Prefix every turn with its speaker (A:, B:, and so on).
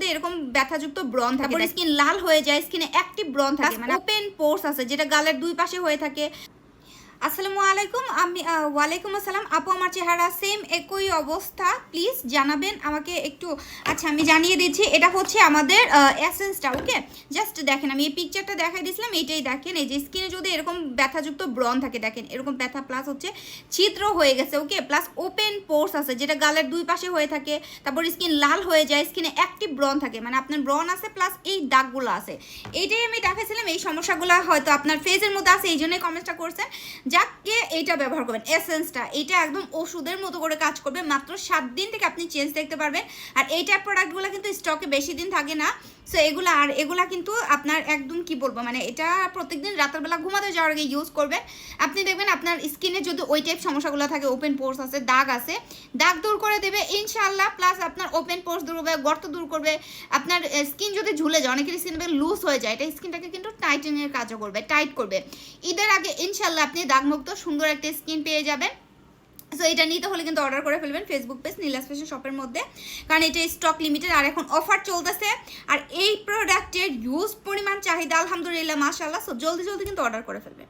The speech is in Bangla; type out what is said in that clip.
A: যদি এরকম ব্যথাযুক্ত ব্রণ থাকে, তারপর স্কিন লাল হয়ে যায়, স্কিনে অ্যাক্টিভ ব্রণ থাকে, মানে ওপেন পোর্স আছে যেটা গালের দুই পাশে হয়ে থাকে। আসসালামু আলাইকুম, আমি ওয়ালাইকুম আসসালাম আপু, আমার চেহারা সেম একই অবস্থা, প্লিজ জানাবেন আমাকে একটু। আচ্ছা আমি জানিয়ে দিচ্ছি, এটা হচ্ছে আমাদের এসেন্সটা। ওকে, জাস্ট দেখেন, আমি এই পিকচারটা দেখাই দিয়েছিলাম, এইটাই দেখেন। এই যে স্কিনে যদি এরকম ব্যথাযুক্ত ব্রণ থাকে, দেখেন এরকম ব্যথা প্লাস হচ্ছে ছিদ্র হয়ে গেছে, ওকে, প্লাস ওপেন পোর্স আছে যেটা গালের দুই পাশে হয়ে থাকে, তারপর স্কিন লাল হয়ে যায়, স্কিনে অ্যাক্টিভ ব্রণ থাকে, মানে আপনার ব্রণ আছে প্লাস এই দাগগুলো আছে। এইটাই আমি দেখাইছিলাম, এই সমস্যাগুলো হয়তো আপনার ফেসের মধ্যে আছে, এই জন্যই কমেন্টটা করছেন। যাকে এইটা ব্যবহার করবেন, এসেন্সটা, এইটা একদম ওষুধের মতো করে কাজ করবে। মাত্র 7 দিন থেকে আপনি চেঞ্জ দেখতে পারবেন। আর এইটার প্রোডাক্টগুলো কিন্তু স্টকে বেশি দিন থাকে না। সো এগুলা কিন্তু আপনার একদম কি বলবো, মানে এটা প্রত্যেকদিন রাতেরবেলা ঘুমাতে যাওয়ার আগে ইউজ করবেন। আপনি দেখবেন আপনার স্কিনে যদি ওই টাইপ সমস্যাগুলো থাকে, ওপেন পোর্স আছে, দাগ আছে, দাগ দূর করে দেবে ইনশাআল্লাহ। প্লাস আপনার ওপেন পোর্স দূর করবে, গর্ত দূর করবে। আপনার স্কিন যদি ঝুলে যায়, অনেকের স্কিন লুজ হয়ে যায়, এটা স্কিনটাকে কিন্তু টাইটেনিংয়ের কাজও করবে, টাইট করবে। ঈদের আগে ইনশাআল্লাহ আপনি দাগমুক্ত সুন্দর একটা স্কিন পেয়ে যাবেন। সো এটা নিতে হলে কিন্তু অর্ডার করে ফেলবেন ফেসবুক পেজ নীলাস ফ্যাশন শপের মধ্যে, কারণ এটা স্টক লিমিটেড আর এখন অফার চলতেছে। আর এই প্রোডাক্টের ইউজ পরিমাণ চাহিদা আলহামদুলিল্লাহ মাশাআল্লাহ। সো জলদি জলদি কিন্তু অর্ডার করে ফেলবেন।